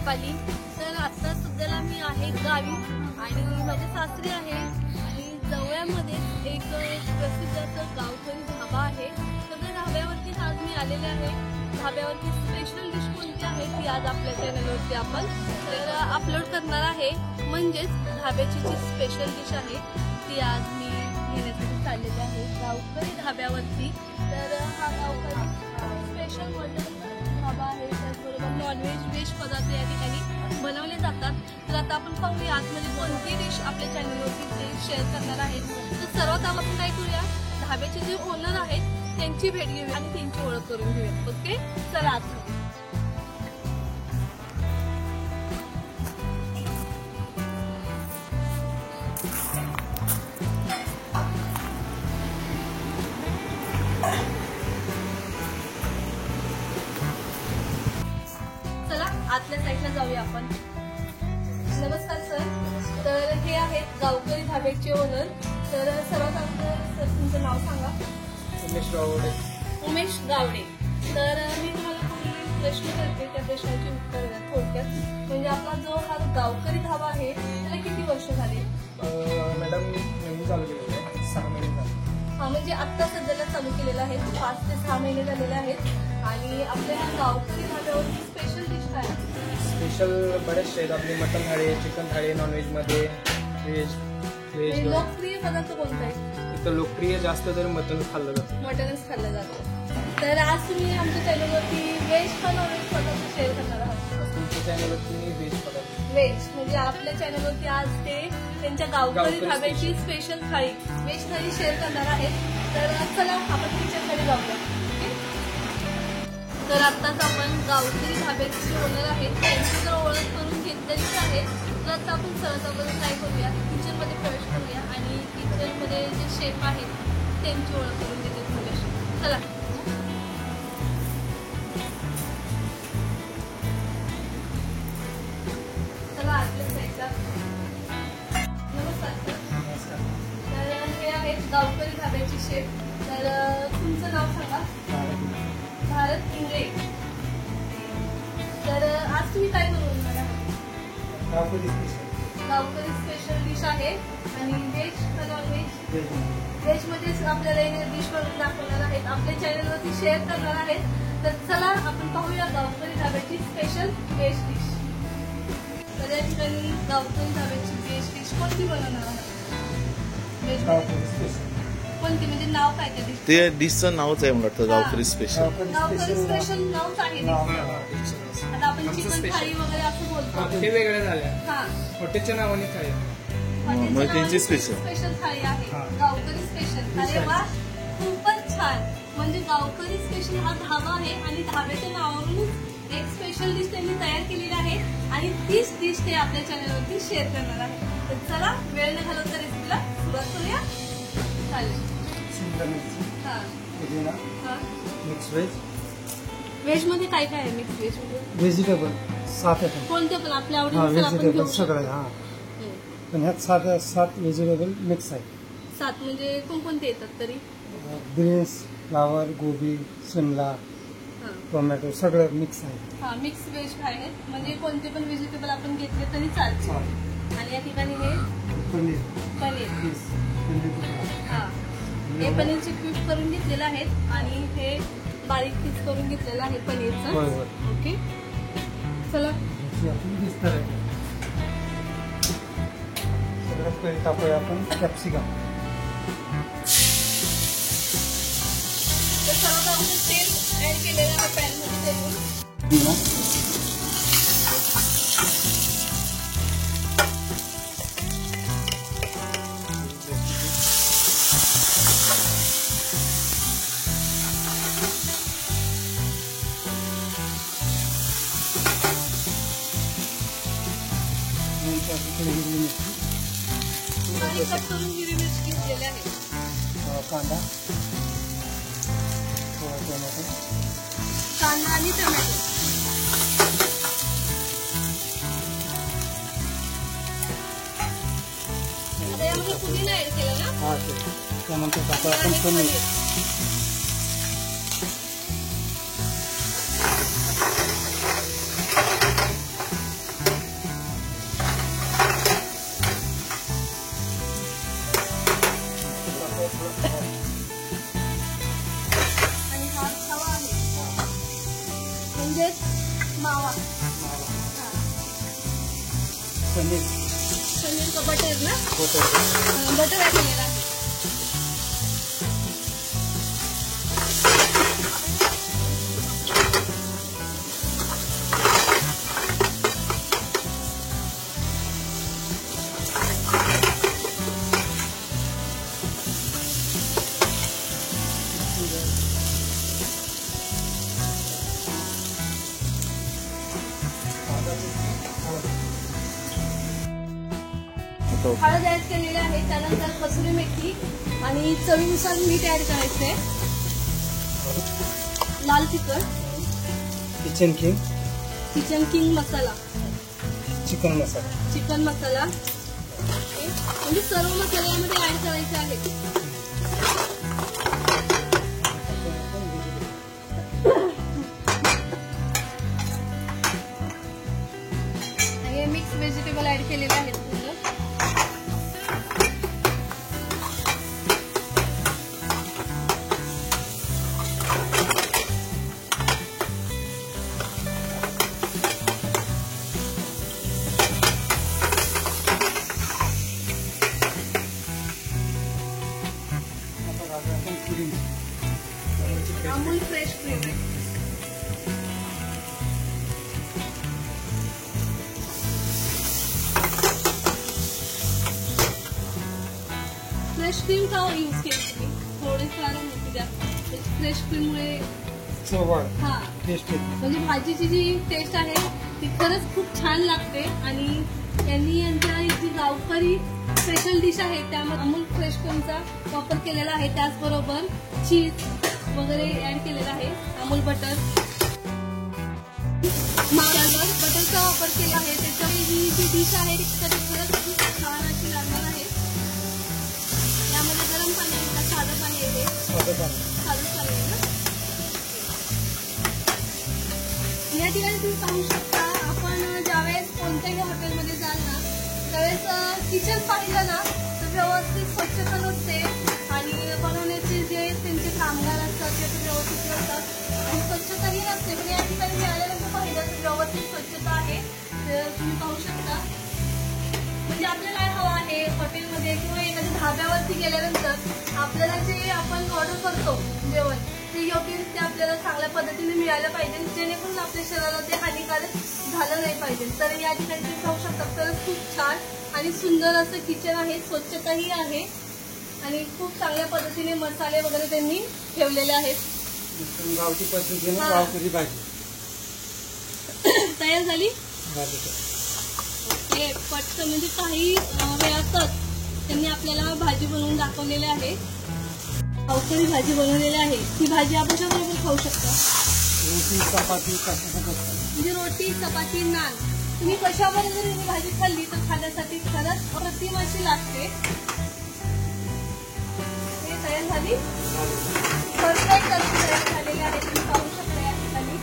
दीपाली. तर आता सध्याला मी आहे गावी आणि माझे सासरी आहे आणि जवळमध्ये एक प्रसिद्ध असं गावकरी ढाबा आहे. तर त्या ढाब्यावरती आज मी आलेले आहे. ढाब्यावरती स्पेशल डिश कोणती आहे ती आज आपल्या चॅनलवरती आपण तर अपलोड करणार आहे. म्हणजेच ढाब्याची जी स्पेशल डिश आहे ती आज मी घेण्यासाठी चाललेली आहे गावकरी ढाब्यावरती. तर हा गावकरी स्पेशल ढाबा आहे. त्याचबरोबर नॉनव्हेज व्हेज पदार्थ या ठिकाणी बनवले जातात. तर आता आपण पाहूया आतमध्ये कोणती डिश आपल्या चॅनलवरती ते शेअर करणार आहेत. तर सर्वात आपण काय करूया, ढाब्याचे जे ओनर आहेत त्यांची भेट घेऊया आणि त्यांची ओळख करून घेऊया. ओके, चला आत. आतल्या साईडला जाऊया आपण. नमस्कार सर. तर हे आहेत गावकरी ढाब्याचे ओनर. तर सर्वात अगोदर सर तुमचं नाव सांगा. उमेश गावडे. उमेश गावडे. तर मी तुम्हाला काही प्रश्न करते, त्या प्रश्नाची उत्तर द्या थोडक्यात. म्हणजे आपला जो हा गावकरी ढाबा आहे त्याला किती वर्ष झाले? मॅडम नवीन चालू केलेलं आहे, 6 महिने झाले. हा, म्हणजे आत्ता सध्याला चालू केलेला आहे. 5 ते 6 महिने झालेले आहेत. आणि आपल्या गावकरी ढाब्यावरती स्पेशल डिश काय आहे? स्पेशल बरेचसे आहेत आपले. मटन थाळी, चिकन थाळी, नॉनव्हेजमध्ये व्हेज. लोकप्रिय पदार्थ कोणता आहे? इथं लोकप्रिय जास्त तर मटन खाल्लं जातं. मटनच खाल्लं जातं. तर आज तुम्ही आमच्या चॅनलवरती व्हेज का नॉनव्हेज पदार्थ शेअर करणार आहात? तुमच्या चॅनलवरती व्हेज पदार्थ. व्हेज म्हणजे आपल्या चॅनलवरती आज ते त्यांच्या गावकरी ढाब्याची स्पेशल थाळी व्हेज थाळी शेअर करणार आहेत. तर चला आपण त्यांच्याकडे जाऊया. तर आत्ताच आपण गावकरी ढाब्याचे ओनर आहेत त्यांची तर ओळख करून घेतलेलीच आहे. तर आता आपण सहजाबरोबर काय करूया, किचनमध्ये प्रवेश करूया आणि किचनमध्ये जे शेफ आहेत त्यांची ओळख करून घेते थोडीशी. चला. चला आतल्या साईडला. नमस्कार सर. नमस्कार. तर हे आहेत गावकरी ढाब्याचे शेफ. तर तुमचं नाव सांगा. भारत इंगळे. तर आज तुम्ही काय बनवणार आहात? गावकरी स्पेशल डिश आहे. आणि व्हेज का नॉनव्हेज? व्हेज मध्येच आपल्याला एक डिश बनवून दाखवणार आहेत, आपल्या चॅनलवरती शेअर करणार आहेत. तर चला आपण पाहूया गावकरी ढाब्याची स्पेशल व्हेज डिश. तर या ठिकाणी गावकरी ढाब्याची व्हेज डिश कोणती बनवणार आहात? कोणती म्हणजे नाव काय त्या डिश? ते डिशचं नावच आहे मला वाटतं गावकरी स्पेशल. गावकरी स्पेशल नावच आहे. आता आपण चिकन थाळी वगैरे असं बोलतो. ते वेगळ्या झाल्या. हा, हॉटेलच्या नावाने थाळी. मग त्यांची स्पेशल थाळी आहे. गावकरी स्पेशल. अरे वा, खूपच छान. म्हणजे गावकरी स्पेशल हा ढाबा आहे आणि ढाब्याच्या नावावरून एक स्पेशल डिश त्यांनी तयार केलेली आहे आणि तीच डिश ते आपल्या चॅनलवरती शेअर करणार आहे. तर चला वेळ न घालवता रेसिपीला सुरुवात करूया. चालेल. Mix veg. व्हेज मध्ये काय काय आहे? मिक्स व्हेज मध्ये व्हेजिटेबल 7 कोणते पण आपल्या आवडीनुसार सगळं. हा, पण ह्यात 7 व्हेजिटेबल मिक्स आहे. 7 म्हणजे कोणकोणते येतात तरी? बीन्स, फ्लावर, गोबी, शिमला, टोमॅटो सगळं मिक्स आहे. हा, मिक्स व्हेज आहे. म्हणजे कोणते पण व्हेजिटेबल आपण घेतले तरी चालते. आणि या ठिकाणी हे पनीर. हा, हे पनीरचे क्यूब करून घेतलेले आहेत आणि हे बारीक पीस करून घेतलेलं आहे पनीरचं. ओके, चला सगळं टाकूया आपण कॅप्सिकम. तर सर्वात आपण तेल ऍड केलेलं आहे पॅनमध्ये ठेवून. कट करून हिरवी मिरची घेतलेली आहे. कांदा, कांदा आणि टोमॅटो. आता यामध्ये पुदिना ऍड केला ना? हा, त्यानंतर आपण पनीर. पनीर पनीर का बटर ना बटर बटर ऍड केलेला आहे. हळद ऍड केलेली आहे. त्यानंतर कसुरी मेथी आणि चवीनुसार मीठ ऍड करायचंय. लाल तिखट, किचन किंग मसाला, चिकन मसाला, चिकन मसाला, म्हणजे सर्व मसाले यामध्ये ऍड करायचे आहेत. हे मिक्स व्हेजिटेबल ऍड केलेले आहेत. अमूल फ्रेश क्रीम आहे. फ्रेश क्रीम का यूज केली तुम्ही? थोडीफार होती जास्त. फ्रेश क्रीम मुळे हा टेस्ट म्हणजे भाजीची जी टेस्ट आहे ती खरंच खूप छान लागते. आणि यांनी यांच्या जी गावकरी स्पेशल डिश आहे त्यामध्ये अमूल फ्रेश क्रीमचा वापर केलेला आहे. त्याचबरोबर चीज वगैरे ऍड केलेला आहे. अमूल बटर, बटरचा वापर केला आहे. त्याच्यामुळे ही जी डिश आहे ती खरंच खूप छान अशी लागणार आहे. यामध्ये गरम पाणी आहे का साधं पाणी आहे? साधं पाणी आहे ना. या ठिकाणी तुम्ही पाहू शकता. आपण ज्यावेळेस कोणत्याही हॉटेलमध्ये जाल ना त्यावेळेस किचन पाहिलं ना तर व्यवस्थित स्वच्छता नसते आणि बनवण्याचे जे त्यांचे कामगार असतात ते व्यवस्थित नसतात आणि स्वच्छताही नसते. पण या ठिकाणी मी आल्यानंतर पाहिलं तर व्यवस्थित स्वच्छता आहे. तर तुम्ही पाहू शकता. म्हणजे आपल्याला काय हवं आहे हॉटेलमध्ये किंवा एखाद्या धाब्यावरती गेल्यानंतर आपल्याला जे आपण ऑर्डर करतो जेवण ते योग्यरित्या आपल्याला चांगल्या पद्धतीने मिळालं पाहिजे जेणेकरून आपल्या शरीराला ते हानिकारक झालं नाही पाहिजे. तर या ठिकाणी तुम्ही पाहू शकता. तर खूप छान आणि सुंदर असं किचन आहे. स्वच्छताही आहे आणि खूप चांगल्या पद्धतीने मसाले वगैरे त्यांनी ठेवलेले आहेत. गावठी पद्धतीने गावकरी भाजी तयार झाली. हे पटकन म्हणजे काही वेळातच त्यांनी आपल्याला भाजी बनवून दाखवलेली आहे. गावकरी भाजी बनवलेली आहे. ही भाजी आपण कशाबरोबर खाऊ शकता? रोटी चपाती म्हणजे रोटी चपाती नान तुम्ही कशाबरोबर जर ही भाजी खाल्ली तर खाण्यासाठी खरंच अप्रतिम अशी लागते. हे तयार झाली. परफेक्ट अशी तयार झालेली आहे. तुम्ही पाहू शकता या ठिकाणी.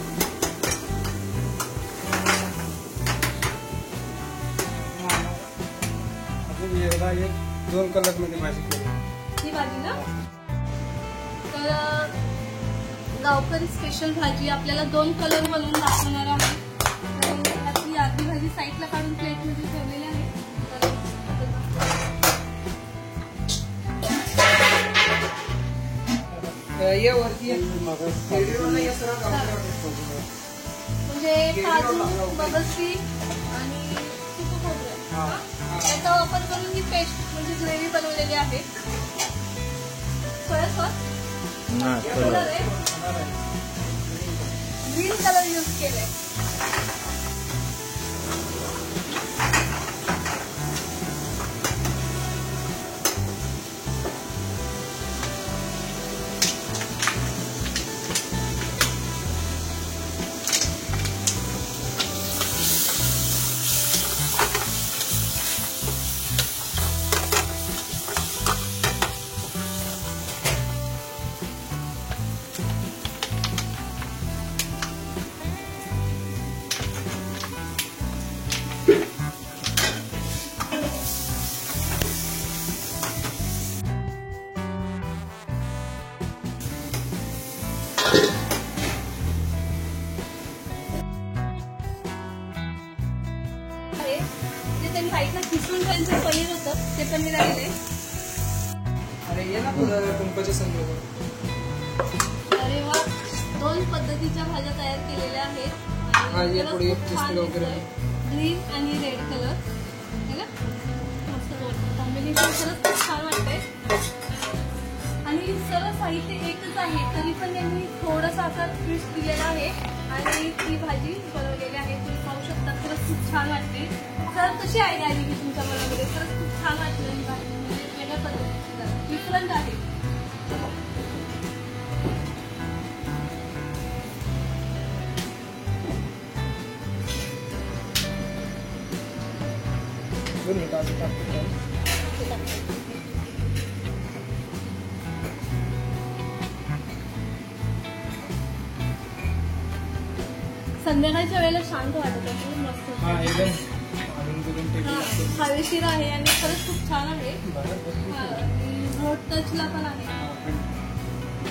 एकदा 1-2 कलर मध्ये भाजी केली ही भाजी ना. तर गावकरी स्पेशल भाजी आपल्याला 2 कलर बनवून दाखवणार आहे. आपली अर्धी भाजी साईडला काढून प्लेट मध्ये ठेवलेली आहे. म्हणजे काजू बगसरी आणि सुकं खोबरं याचा वापर करून ही पेस्ट म्हणजे ग्रेव्ही बनवलेली आहे. सोया सॉस कलर आहे. ग्रीन कलर यूज केलाय. त्यांनी साईडला खिसून त्यांचं पनीर होतं ते पनीर आलेलं आहे. आणि ये ना तुझं कुंपाच्या संदर्भात. अरे वा, 2 पद्धतीच्या भाज्या तयार केलेल्या आहेत हा, आणि ये खरंच पुढे खूप छान दिसतोय वगैरे. दिसतोय. ग्रीन आणि रेड कलर है ना, मस्त कॉम्बिनेशन खरंच खूप छान वाटतंय. आणि सर्व साहित्य एकच आहे तरी पण त्यांनी थोडंसं असा ट्विस्ट दिलेला आहे आणि ती भाजी बनवलेली आहे. तुम्ही पाहू शकता, खरंच खूप छान वाटते. सर कशी आयडिया आली की तुमच्या मनामध्ये? खरंच खूप छान वाटलं ही भाजी, म्हणजे वेगळ्या पद्धतीची डिफरंट आहे. दोन मिनिटं अजून टाकतो. संध्याकाळच्या वेळेला शांत वाटत आहे, मस्त. हा, एकदम अजून करून टेबल हा, लागतो. हवेशीर आहे आणि खरंच खूप छान आहे. रोड टचला पण आहे.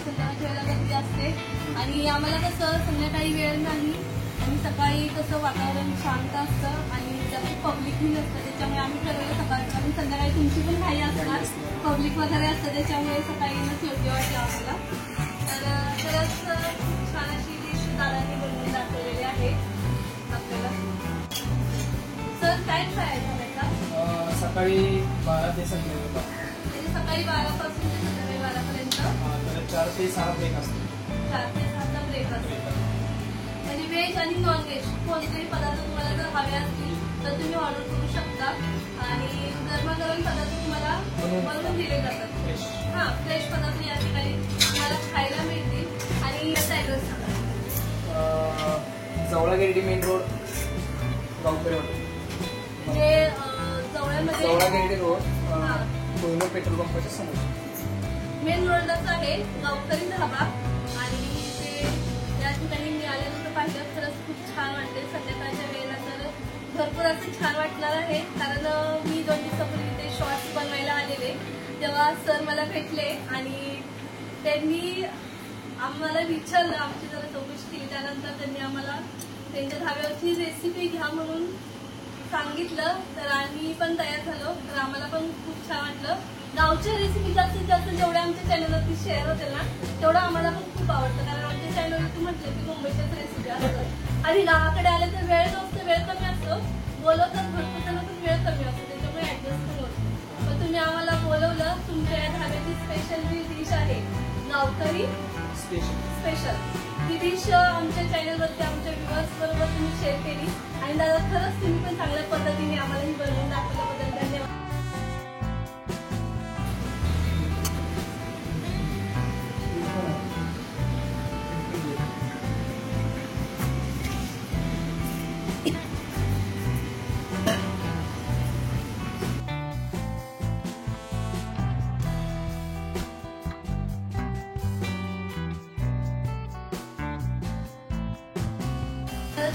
संध्याकाळच्या वेळेला गर्दी असते आणि आम्हाला कसं संध्याकाळी वेळ नाही आणि सकाळी कसं वातावरण शांत असतं आणि जास्त पब्लिकही नसतं, त्याच्यामुळे आम्ही ठरवलं सकाळचं. आणि संध्याकाळी तुमची पण घाई असणार, पब्लिक वगैरे असतं, त्याच्यामुळे सकाळी येणंच योग्य वाटतं आम्हाला. तर खरंच खूप छान अशी डिश दादांनी बनवून दाखवलेली आहे आपल्याला. सर काय ट्राय झाला? सकाळी 12 ते संध्याकाळी 12. म्हणजे सकाळी 12 पासून ते संध्याकाळी 12 पर्यंत तर 4 ते 6 ब्रेक असतो. 4 ते 6चा ब्रेक असतो. म्हणजे व्हेज आणि नॉन व्हेज कोणतेही पदार्थ तुम्हाला जर हवे असतील तर तुम्ही ऑर्डर करू शकता आणि गरमागरम पदार्थ तुम्हाला बनवून दिले जातात. हां, फ्रेश पदार्थ या ठिकाणी तुम्हाला खायला मिळतील. आणि याचा ॲड्रेस सांगा. जवळा गिरडी मेन रोड, गावकरी रोड. म्हणजे जवळमध्ये जवळा गिरडी रोड, हां, कोहिनूर पेट्रोल पंपाच्या समोर मेन रोडलाच आहे गावकरी धाबा. आणि ते या ठिकाणी मी आल्यानंतर पाहिलं, खरंच खूप छान वाटते. संध्याकाळच्या वेळेला तर भरपूर असं छान वाटणार आहे, कारण मी 2 दिवसापूर्वी ते शॉर्ट्स बनवायला आलेले तेव्हा सर मला भेटले आणि त्यांनी आम्हाला विचारलं, आमची जरा चौकशी केली. त्यानंतर त्यांनी आम्हाला त्यांच्या धाब्यावरची रेसिपी घ्या म्हणून सांगितलं, तर आम्ही पण तयार झालो. तर आम्हाला पण खूप छान वाटलं. गावच्या रेसिपी जास्तीत जास्त जेवढ्या आमच्या चॅनलवरती शेअर होतील ना तेवढं आम्हाला पण खूप आवडतं, कारण आमच्या चॅनलवरती म्हटलं की मुंबईच्याच रेसिपी असतात आणि गावाकडे आले तर वेळ नसतो, वेळ कमी असतो, बोलवतात भरपूर जण पण वेळ कमी असतो, त्याच्यामुळे ऍडजस्ट पण होतो. पण तुम्ही आम्हाला बोलवलं. तुमच्या या धाब्याची स्पेशल जी डिश आहे गावकरी स्पेशल, ही डिश आमच्या चॅनलवरती आमच्या व्ह्युअर्स बरोबर तुम्ही शेअर केली आणि दादा खरंच तुम्ही पण चांगल्या पद्धतीने आम्हाला ही बनवून दाखवल्याबद्दल धन्यवाद.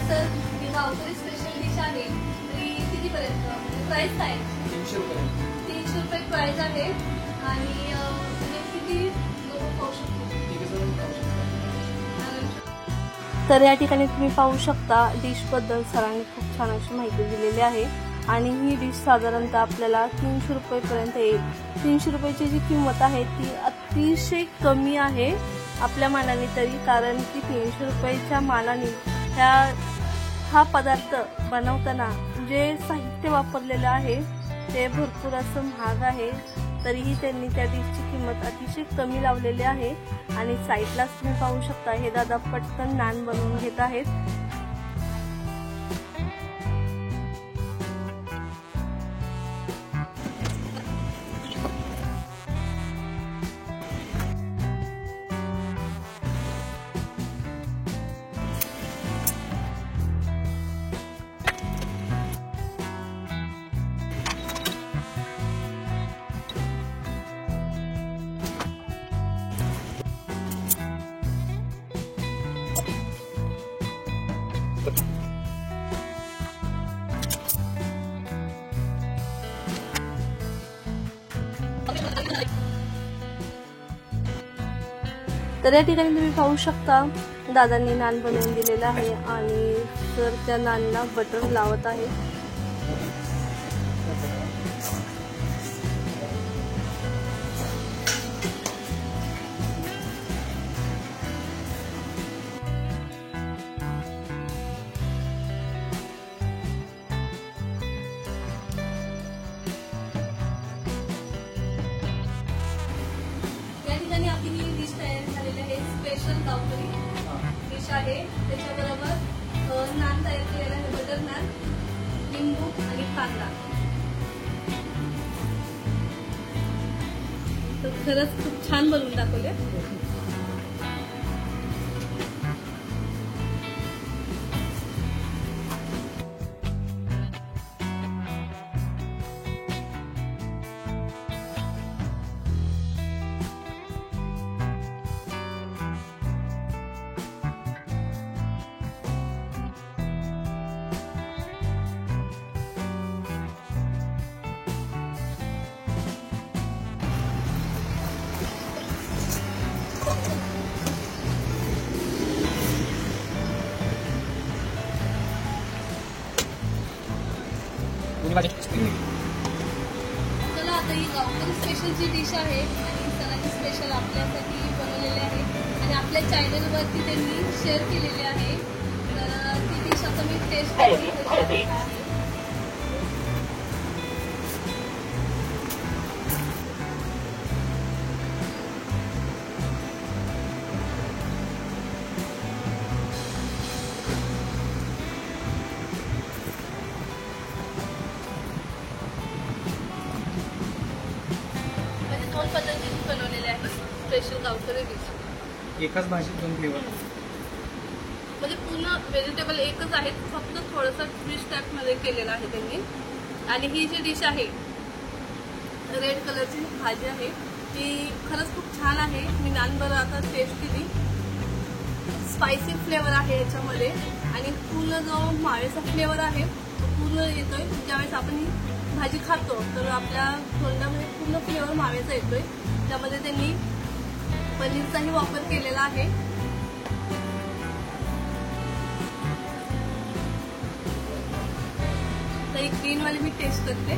तर ही गावकरी स्पेशल डिश आहे, तरी कितीपर्यंत प्राइस आहे? 300 रुपये. 300 रुपये प्राइस आहे. आणि म्हणजे किती लोक खाऊ शकतो? तर या ठिकाणी तुम्ही पाहू शकता डिशबद्दल सरांनी खूप छान अशी माहिती दिलेली आहे आणि ही डिश साधारणतः आपल्याला 300 रुपयेपर्यंत येईल. 300 रुपयाची जी किंमत आहे ती अतिशय कमी आहे आपल्या मानाने तरी, कारण की 300 रुपयाच्या मानाने हा पदार्थ बनवताना जे साहित्य वापरलेलं आहे ते भरपूर असं महाग आहे. तरीही त्यांनी त्या डिशची किंमत अतिशय कमी लावलेली आहे. आणि साईडलाच तुम्ही पाहू शकता हे दादा पटकन नान बनवून घेत आहेत. तर या ठिकाणी तुम्ही पाहू शकता दादांनी नान बनवून दिलेला आहे आणि सर त्या नानला बटर लावत आहे. या ठिकाणी आपली ही डिश तयार झालेली आहे. स्पेशल गावकरी डिश आहे. त्याच्याबरोबर नान तयार केलेला आहे, बटर नान, लिंबू आणि कांदा. तर खरंच खूप छान बनवून दाखवले. चला आता ही गावकरी स्पेशलची डिश आहे आणि सरांनी स्पेशल आपल्यासाठी बनवलेली आहे आणि आपल्या चॅनलवरती त्यांनी शेअर केलेली आहे. तर ती डिश आता मी टेस्ट केली. दोन पद्धतीने बनवलेले आहे स्पेशल गावकरी डिश. एकाच भाजीत 2 फ्लेवर. म्हणजे पूर्ण व्हेजिटेबल एकच आहे, फक्त थोडंसं फिश टाईपमध्ये केलेलं आहे त्यांनी. आणि ही जी डिश आहे रेड कलरची भाजी आहे ती खरंच खूप छान आहे. मी नानबरोबर आता टेस्ट केली. स्पायसी फ्लेवर आहे याच्यामध्ये आणि पूर्ण जो मावेचा फ्लेवर आहे तो पूर्ण येतोय. ज्यावेळेस आपण ही भाजी खातो तर आपल्या तोंडामध्ये पूर्ण फ्लेवर मावेचा येतोय. त्यामध्ये त्यांनी पनीरचाही वापर केलेला आहे. तर एक ग्रीनवाली मी टेस्ट करते.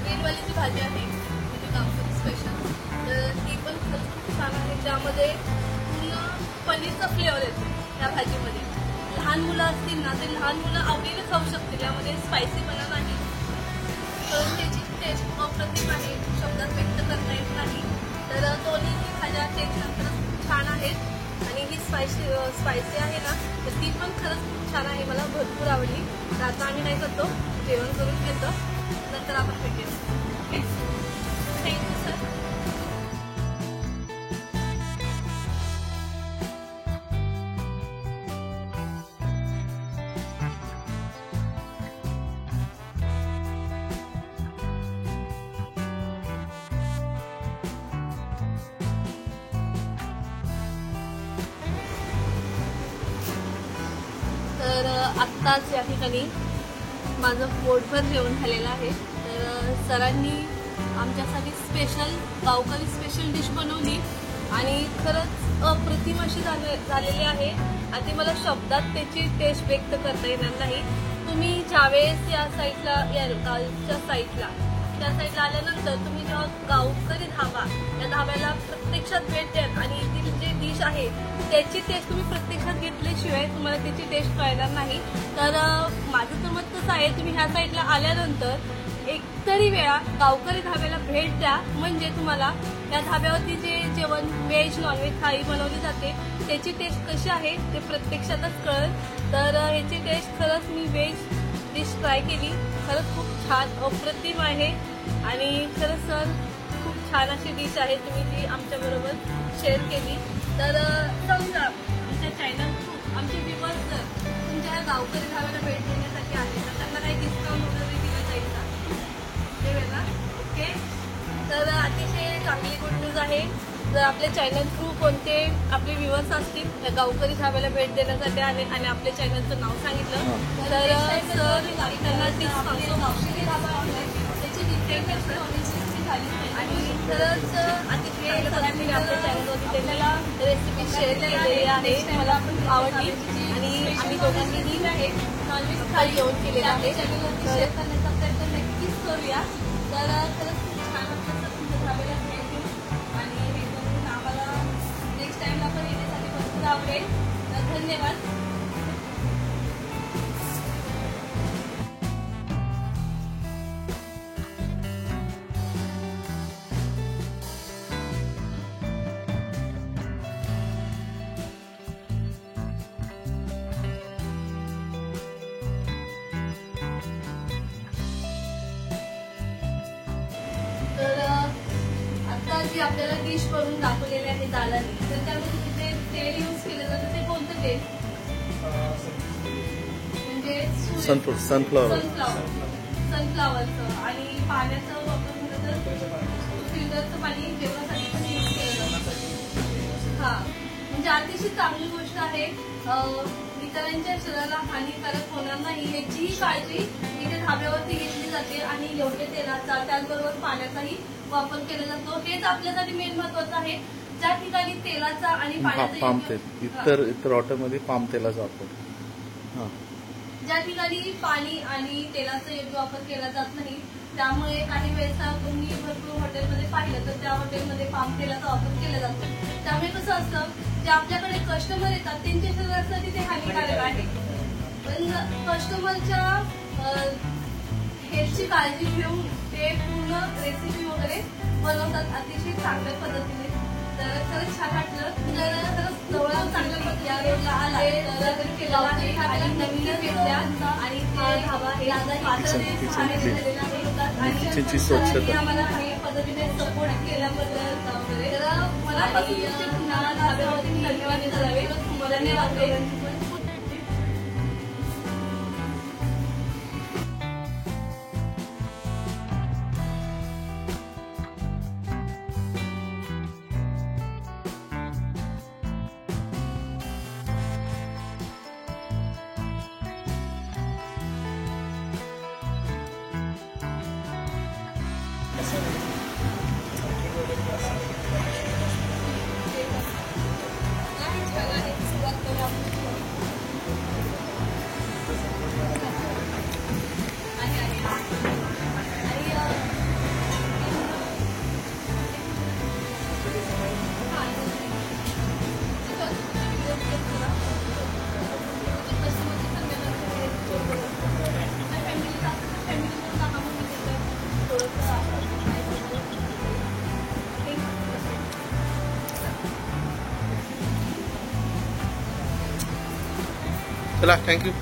ग्रीनवाली जी भाजी आहे म्हणजे गावकरी स्पेशल, तर ती पण खरंच खूप छान आहे. त्यामध्ये पूर्ण पनीरचा फ्लेवर येतो त्या भाजीमध्ये. लहान मुलं असतील ना ते लहान मुलं आवडीने खाऊ शकतील. यामध्ये स्पायसीपणा नाही. तर त्याची टेस्ट अप्रतिम आहे, शब्दात व्यक्त करता येत नाही. तर दोन्ही भाज्या टेस्ट खरंच खूप छान आहेत. आणि ही स्पायसी आहे ना तर ती पण खरंच खूप छान आहे. मला भरपूर आवडली. तर आता आम्ही काय करतो, जेवण करून घेतो, नंतर आपण भेटूया. Okay, thank you sir. तर आत्ताच या ठिकाणी माझं पोटभर जेवण झालेलं आहे. तर सरांनी आमच्यासाठी स्पेशल गावकरी स्पेशल डिश बनवली आणि खरंच अप्रतिम अशी झालेली आहे. आणि मला शब्दात त्याची टेस्ट व्यक्त करता येणार नाही. तुम्ही ज्यावेळेस या साईडला याल, गावच्या साईडला, त्या साईडला आल्यानंतर तुम्ही जेव्हा गावकरी धाबा या धाब्याला प्रत्यक्षात भेट द्याल आणि येथील जे डिश आहे त्याची टेस्ट तुम्ही प्रत्यक्षात घेतल्याशिवाय तुम्हाला त्याची टेस्ट कळणार नाही. तर माझं तर मत कसं आहे, तुम्ही ह्या साईडला आल्यानंतर एकतरी वेळा गावकरी धाब्याला भेट द्या. म्हणजे तुम्हाला या धाब्यावरती जे जेवण व्हेज नॉनव्हेज थाळी बनवली जाते त्याची टेस्ट कशी आहे ते प्रत्यक्षातच कळेल. तर ह्याची टेस्ट खरंच मी व्हेज डिश ट्राय केली. खरंच खूप छान अप्रतिम आहे आणि खरंच सर खूप छान अशी डिश आहे तुम्ही जी आमच्याबरोबर शेअर केली. तर समजा आमच्या चॅनल थ्रू आमचे व्ह्यूअर्स जर तुमच्या गावकरी धाब्याला भेट देण्यासाठी आले तर त्यांना काही डिस्काउंट वगैरे दिलं जाईल का? देऊया ना? ओके. तर अतिशय चांगली गुड न्यूज आहे जर आपल्या चॅनल थ्रू कोणते आपले व्ह्युअर्स असतील त्या गावकरी धाब्याला भेट देण्यासाठी आले आणि आपल्या चॅनलचं नाव सांगितलं तर सर त्यांना टिप्स त्याची डिटेल आणि खरंच अतिशय सरांनी आपल्या चॅनलवरती त्यांना रेसिपी शेअर केलेली आहे मला पण आवडली आणि आम्ही दोघांनीही नॉनव्हेज थाळी जेवण केलेलं आहे चॅनलवरती शेअर करण्याचा प्रयत्न नक्कीच करूया तर खरंच खूप छान वाटलं सर तुमच्या धाब्याला भेट देऊन आणि हे करून आम्हाला नेक्स्ट टाइमला पण येण्यासाठी भरपूर आवडेल तर धन्यवाद. तर आता जी आपल्याला डिश करून दाखवलेली आहे दालानी तर त्यामध्ये तिथे तेल यूज केलं जातं ते कोणतं तेल म्हणजे सनफ्लॉवर सनफ्लॉवरचं आणि पाण्याचा वापर केलं तर फिल्टरचं पाणी जेवणासाठी पण यूज केलं जातं. हा म्हणजे अतिशय चांगली गोष्ट आहे इतरांच्या शरीराला हानिकारक होणार नाही याचीही काळजी इथे धाब्यावरती घेतली जाते आणि योग्य तेलाचा त्याचबरोबर पाण्याचाही वापर केला जातो. हेच आपल्यासाठी मेन महत्वाचं आहे. ज्या ठिकाणी तेलाचा आणि पाण्याचा पाम तेल इतर हॉटेलमध्ये पाम तेलाचा वापर ज्या ठिकाणी पाणी आणि तेलाचा योग्य वापर केला जात नाही त्यामुळे काही वेळेस तुम्ही भरपूर हॉटेलमध्ये पाहिलं तर त्या हॉटेलमध्ये पाम तेलाचा वापर केला जातो. त्यामुळे कसं असतं जे आपल्याकडे कस्टमर येतात त्यांच्या शरीरासाठी ते हानिकारक आहे पण कस्टमरच्या हेल्थची काळजी घेऊन ते पूर्ण रेसिपी वगैरे बनवतात अतिशय चांगल्या पद्धतीने. तर खरंच छान वाटलं जर खरंच जवळ चांगल्या पद्धतीने आला तर केलेला आहे आणि नवीन घेतल्या आणि धाबा हे किचनची स्वच्छता आम्हाला हे पद्धतीने सपोर्ट केल्याबद्दल वगैरे तर मला पुन्हा धाब्यावरती धन्यवाद द्यावे धन्यवाद. चला थँक्यू.